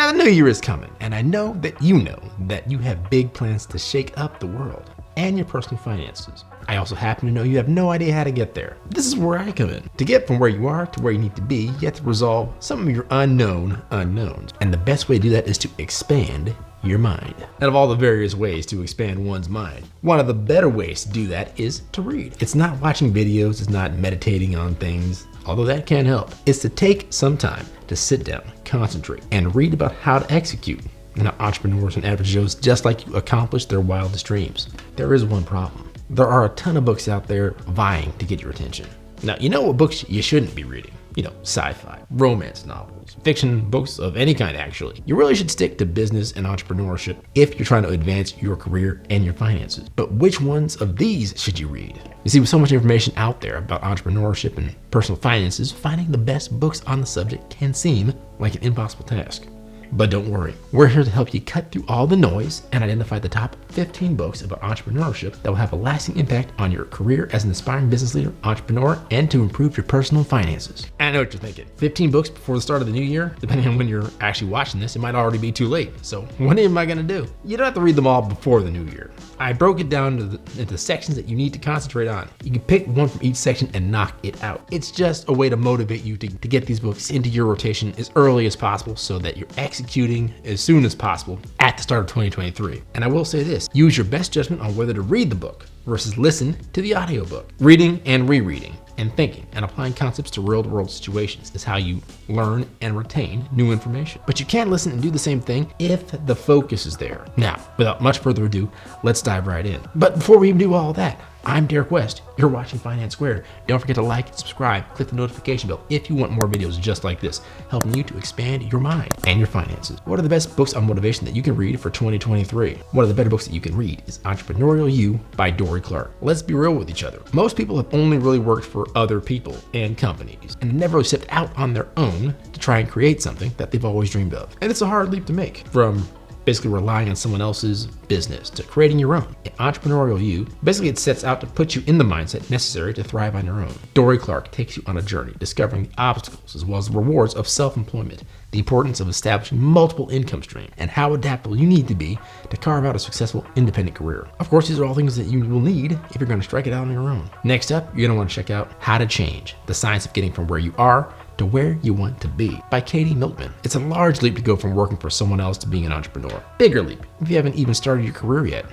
Now the new year is coming, and I know that you have big plans to shake up the world and your personal finances. I also happen to know you have no idea how to get there. This is where I come in. To get from where you are to where you need to be, you have to resolve some of your unknown unknowns. And the best way to do that is to expand your mind. Out of all the various ways to expand one's mind, one of the better ways to do that is to read. It's not watching videos, it's not meditating on things, although that can help. It's to take some time to sit down, concentrate, and read about how to execute. Now, entrepreneurs and advertisers just like you accomplish their wildest dreams. There is one problem. There are a ton of books out there vying to get your attention. Now, you know what books you shouldn't be reading? Sci-fi, romance novels, fiction books of any kind actually. You really should stick to business and entrepreneurship if you're trying to advance your career and your finances. But which ones of these should you read? You see, with so much information out there about entrepreneurship and personal finances, finding the best books on the subject can seem like an impossible task. But don't worry, we're here to help you cut through all the noise and identify the top 15 books about entrepreneurship that will have a lasting impact on your career as an aspiring business leader, entrepreneur, and to improve your personal finances. I know what you're thinking. 15 books before the start of the new year? Depending on when you're actually watching this, it might already be too late. So what am I gonna do? You don't have to read them all before the new year. I broke it down into sections that you need to concentrate on. You can pick one from each section and knock it out. It's just a way to motivate you to get these books into your rotation as early as possible so that you're executing as soon as possible at the start of 2023. And I will say this, use your best judgment on whether to read the book versus listen to the audiobook. Reading and rereading and thinking and applying concepts to real-world situations is how you learn and retain new information. But you can't listen and do the same thing if the focus is there. Now, without much further ado, let's dive right in. But before we even do all that, I'm Derek West. You're watching Finance Squared. Don't forget to like and subscribe. Click the notification bell if you want more videos just like this, helping you to expand your mind and your finances. What are the best books on motivation that you can read for 2023? One of the better books that you can read is Entrepreneurial You by Dory Clark. Let's be real with each other. Most people have only really worked for other people and companies and never really stepped out on their own to try and create something that they've always dreamed of. And it's a hard leap to make, from basically relying on someone else's business to creating your own. In Entrepreneurial You, basically it sets out to put you in the mindset necessary to thrive on your own. Dory Clark takes you on a journey discovering the obstacles as well as the rewards of self-employment, the importance of establishing multiple income streams, and how adaptable you need to be to carve out a successful independent career. Of course, these are all things that you will need if you're going to strike it out on your own. Next up, you're going to want to check out How to Change, the science of getting from where you are to where you want to be by Katie Milkman. It's a large leap to go from working for someone else to being an entrepreneur. Bigger leap if you haven't even started your career yet.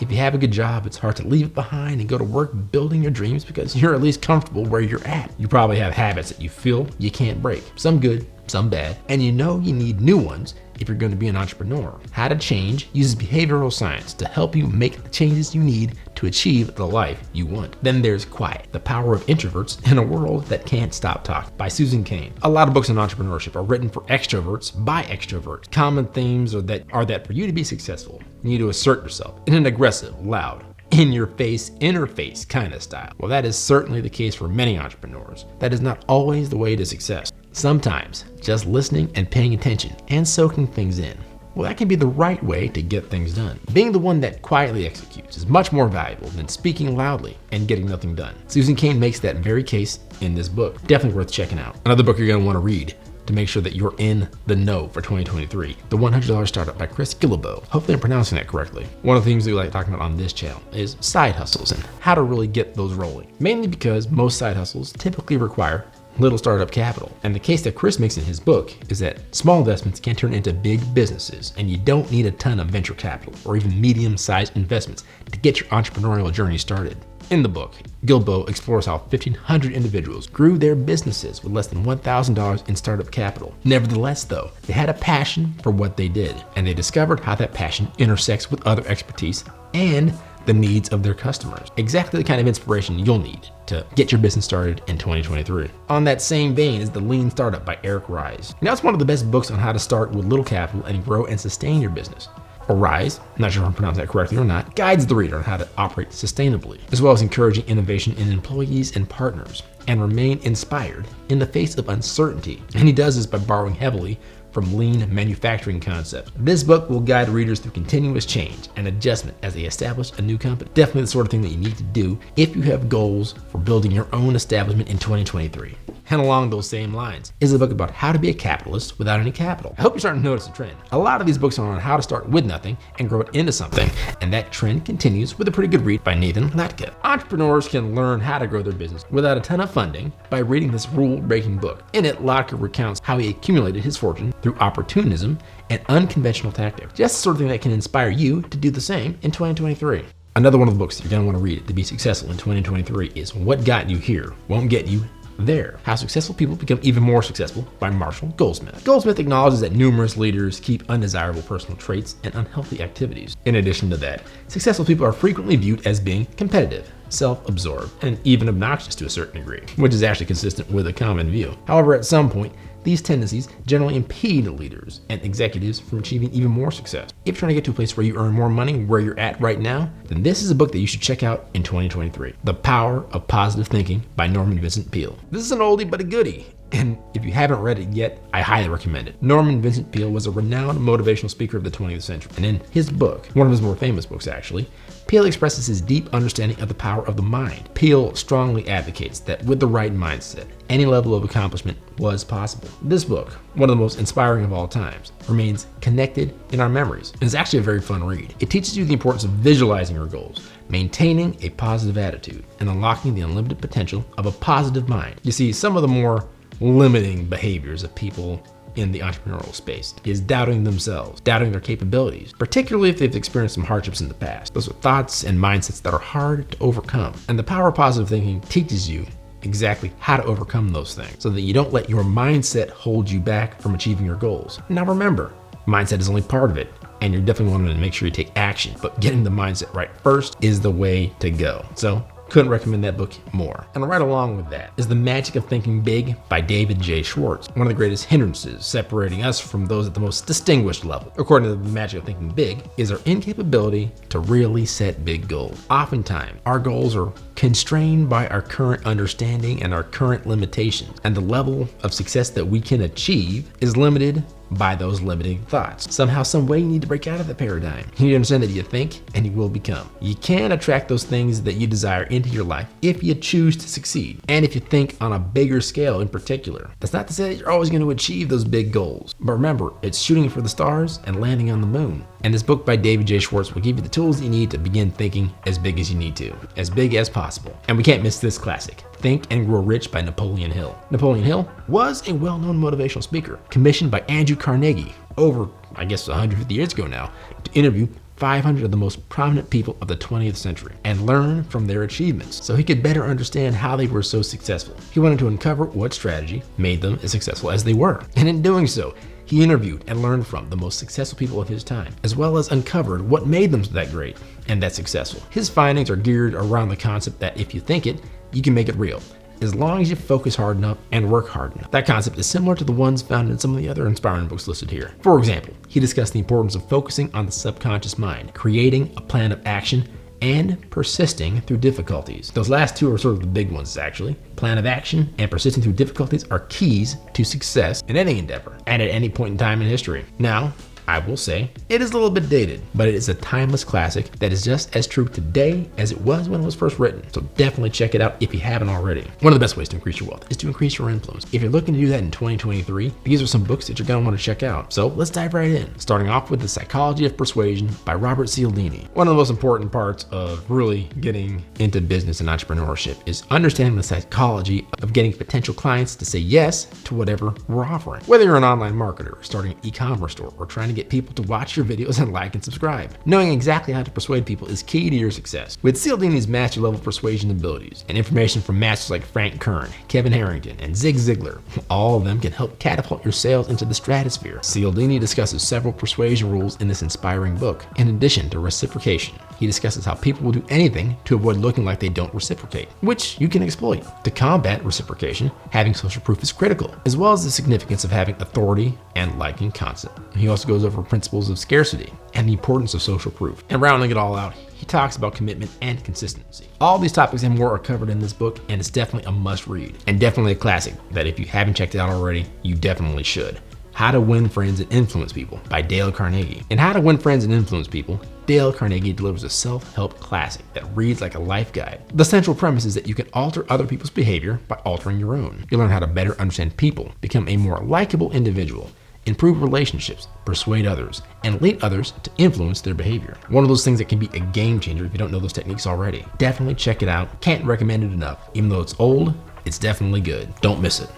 If you have a good job, it's hard to leave it behind and go to work building your dreams because you're at least comfortable where you're at. You probably have habits that you feel you can't break, some good, some bad, and you know you need new ones if you're going to be an entrepreneur. How to Change uses behavioral science to help you make the changes you need to achieve the life you want. Then there's Quiet, the Power of Introverts in a World That Can't Stop Talking by Susan Cain. A lot of books on entrepreneurship are written for extroverts by extroverts. Common themes are that for you to be successful, you need to assert yourself in an aggressive, loud, in-your-face, interface kind of style. Well, that is certainly the case for many entrepreneurs. That is not always the way to success. Sometimes just listening and paying attention and soaking things in, well, that can be the right way to get things done. Being the one that quietly executes is much more valuable than speaking loudly and getting nothing done. Susan Cain makes that very case in this book. Definitely worth checking out. Another book you're going to want to read to make sure that you're in the know for 2023. The $100 Startup by Chris Guillebeau. Hopefully I'm pronouncing that correctly. One of the things we like talking about on this channel is side hustles and how to really get those rolling. Mainly because most side hustles typically require little startup capital. And the case that Chris makes in his book is that small investments can turn into big businesses, and you don't need a ton of venture capital or even medium-sized investments to get your entrepreneurial journey started. In the book, Guillebeau explores how 1,500 individuals grew their businesses with less than $1,000 in startup capital. Nevertheless, though, they had a passion for what they did, and they discovered how that passion intersects with other expertise and the needs of their customers. Exactly the kind of inspiration you'll need to get your business started in 2023. On that same vein is The Lean Startup by Eric Ries. Now, it's one of the best books on how to start with little capital and grow and sustain your business. Rise, not sure if I'm pronouncing that correctly or not, guides the reader on how to operate sustainably, as well as encouraging innovation in employees and partners, and remain inspired in the face of uncertainty. And he does this by borrowing heavily from lean manufacturing concepts. This book will guide readers through continuous change and adjustment as they establish a new company. Definitely the sort of thing that you need to do if you have goals for building your own establishment in 2023. And along those same lines is a book about how to be a capitalist without any capital. I hope you're starting to notice a trend. A lot of these books are on how to start with nothing and grow it into something, and that trend continues with a pretty good read by Nathan Latka. Entrepreneurs can learn how to grow their business without a ton of funding by reading this rule-breaking book. In it, Latka recounts how he accumulated his fortune through opportunism and unconventional tactics. Just the sort of thing that can inspire you to do the same in 2023. Another one of the books that you're going to want to read to be successful in 2023 is What Got You Here Won't Get You There. How Successful People Become Even More Successful by Marshall Goldsmith. Goldsmith acknowledges that numerous leaders keep undesirable personal traits and unhealthy activities. In addition to that, successful people are frequently viewed as being competitive, self-absorbed, and even obnoxious to a certain degree, which is actually consistent with a common view. However, at some point, these tendencies generally impede leaders and executives from achieving even more success. If you're trying to get to a place where you earn more money where you're at right now, then this is a book that you should check out in 2023. The Power of Positive Thinking by Norman Vincent Peale. This is an oldie but a goodie, and if you haven't read it yet, I highly recommend it. Norman Vincent Peale was a renowned motivational speaker of the 20th century, and in his book, one of his more famous books actually, Peale expresses his deep understanding of the power of the mind. Peale strongly advocates that with the right mindset, any level of accomplishment was possible. This book, one of the most inspiring of all times, remains connected in our memories, and it's actually a very fun read. It teaches you the importance of visualizing your goals, maintaining a positive attitude, and unlocking the unlimited potential of a positive mind. You see, some of the more limiting behaviors of people in the entrepreneurial space is doubting themselves, doubting their capabilities, particularly if they've experienced some hardships in the past. Those are thoughts and mindsets that are hard to overcome. And the Power of Positive Thinking teaches you exactly how to overcome those things so that you don't let your mindset hold you back from achieving your goals. Now remember, mindset is only part of it, and you're definitely wanting to make sure you take action, but getting the mindset right first is the way to go. So couldn't recommend that book more. And right along with that is The Magic of Thinking Big by David J. Schwartz, one of the greatest hindrances separating us from those at the most distinguished level, according to The Magic of Thinking Big, is our incapability to really set big goals. Oftentimes, our goals are constrained by our current understanding and our current limitations, and the level of success that we can achieve is limited by those limiting thoughts. Somehow, some way, you need to break out of that paradigm. You need to understand that you think and you will become. You can attract those things that you desire into your life if you choose to succeed, and if you think on a bigger scale in particular. That's not to say that you're always going to achieve those big goals, but remember, it's shooting for the stars and landing on the moon. And this book by David J. Schwartz will give you the tools that you need to begin thinking as big as you need to, as big as possible. And we can't miss this classic, Think and Grow Rich by Napoleon Hill. Napoleon Hill was a well-known motivational speaker commissioned by Andrew Carnegie over, 150 years ago now, to interview 500 of the most prominent people of the 20th century and learn from their achievements so he could better understand how they were so successful. He wanted to uncover what strategy made them as successful as they were. And in doing so, he interviewed and learned from the most successful people of his time, as well as uncovered what made them that great and that successful. His findings are geared around the concept that if you think it, you can make it real, as long as you focus hard enough and work hard enough. That concept is similar to the ones found in some of the other inspiring books listed here. For example, he discussed the importance of focusing on the subconscious mind, creating a plan of action, and persisting through difficulties. Those last two are sort of the big ones, actually. Plan of action and persisting through difficulties are keys to success in any endeavor and at any point in time in history. Now, I will say, it is a little bit dated, but it is a timeless classic that is just as true today as it was when it was first written. So definitely check it out if you haven't already. One of the best ways to increase your wealth is to increase your influence. If you're looking to do that in 2023, these are some books that you're going to want to check out. So let's dive right in. Starting off with The Psychology of Persuasion by Robert Cialdini. One of the most important parts of really getting into business and entrepreneurship is understanding the psychology of getting potential clients to say yes to whatever we're offering. Whether you're an online marketer, starting an e-commerce store, or trying to get people to watch your videos and like and subscribe. Knowing exactly how to persuade people is key to your success. With Cialdini's master level persuasion abilities and information from masters like Frank Kern, Kevin Harrington, and Zig Ziglar, all of them can help catapult your sales into the stratosphere. Cialdini discusses several persuasion rules in this inspiring book. In addition to reciprocation, he discusses how people will do anything to avoid looking like they don't reciprocate, which you can exploit. To combat reciprocation, having social proof is critical, as well as the significance of having authority and liking concept. He also goes over principles of scarcity and the importance of social proof. And rounding it all out, he talks about commitment and consistency. All these topics and more are covered in this book, and it's definitely a must read and definitely a classic that if you haven't checked it out already, you definitely should. How to Win Friends and Influence People by Dale Carnegie. In How to Win Friends and Influence People, Dale Carnegie delivers a self-help classic that reads like a life guide. The central premise is that you can alter other people's behavior by altering your own. You'll learn how to better understand people, become a more likable individual, improve relationships, persuade others, and lead others to influence their behavior. One of those things that can be a game changer if you don't know those techniques already. Definitely check it out. Can't recommend it enough. Even though it's old, it's definitely good. Don't miss it.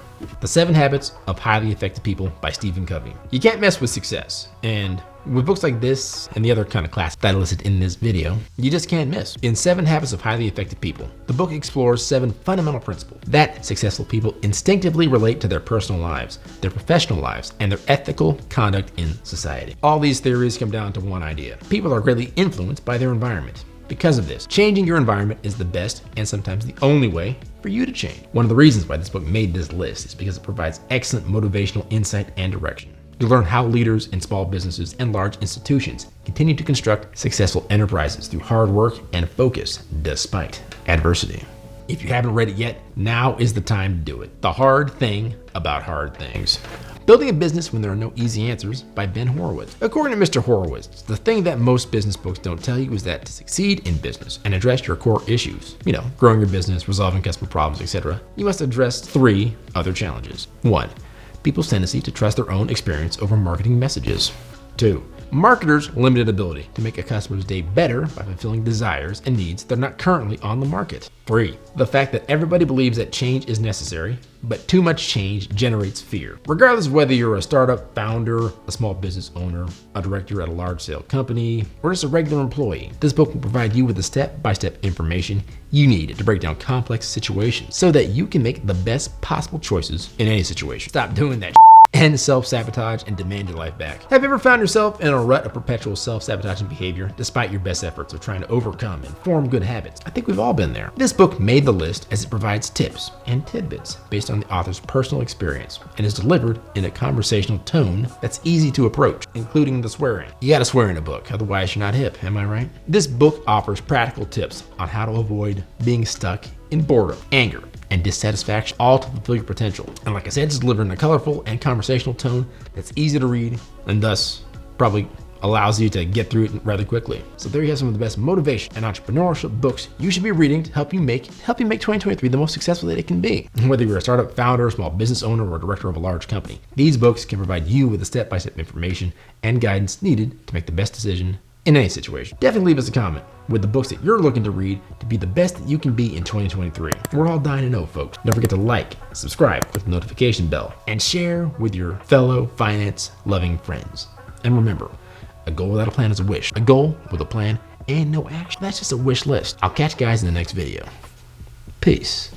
The 7 Habits of Highly Effective People by Stephen Covey. You can't mess with success. And with books like this and the other kind of class that I listed in this video, you just can't miss. In 7 Habits of Highly Effective People, the book explores 7 fundamental principles that successful people instinctively relate to their personal lives, their professional lives, and their ethical conduct in society. All these theories come down to one idea. People are greatly influenced by their environment. Because of this, changing your environment is the best and sometimes the only way for you to change. One of the reasons why this book made this list is because it provides excellent motivational insight and direction. You'll learn how leaders in small businesses and large institutions continue to construct successful enterprises through hard work and focus despite adversity. If you haven't read it yet, now is the time to do it. The Hard Thing About Hard Things. Building a Business When There Are No Easy Answers by Ben Horowitz. According to Mr. Horowitz, the thing that most business books don't tell you is that to succeed in business and address your core issues, growing your business, resolving customer problems, etc., you must address 3 other challenges. 1, people's tendency to trust their own experience over marketing messages. 2, marketers' limited ability to make a customer's day better by fulfilling desires and needs that are not currently on the market. 3, the fact that everybody believes that change is necessary, but too much change generates fear. Regardless of whether you're a startup founder, a small business owner, a director at a large sale company, or just a regular employee, this book will provide you with the step-by-step information you need to break down complex situations so that you can make the best possible choices in any situation. Stop doing that and self-sabotage and demand your life back. Have you ever found yourself in a rut of perpetual self-sabotaging behavior despite your best efforts of trying to overcome and form good habits? I think we've all been there. This book made the list as it provides tips and tidbits based on the author's personal experience and is delivered in a conversational tone that's easy to approach, including the swearing. You gotta swear in a book, otherwise you're not hip, am I right? This book offers practical tips on how to avoid being stuck in boredom, anger, and dissatisfaction, all to fulfill your potential. And like I said, it's delivered in a colorful and conversational tone that's easy to read and thus probably allows you to get through it rather quickly. So there you have some of the best motivation and entrepreneurship books you should be reading to help you make 2023 the most successful that it can be. Whether you're a startup founder, small business owner, or director of a large company, these books can provide you with the step-by-step information and guidance needed to make the best decision in any situation. Definitely leave us a comment with the books that you're looking to read to be the best that you can be in 2023. We're all dying to know, folks. Don't forget to like, subscribe, click the notification bell, and share with your fellow finance-loving friends. And remember, a goal without a plan is a wish. A goal with a plan and no action, that's just a wish list. I'll catch you guys in the next video. Peace.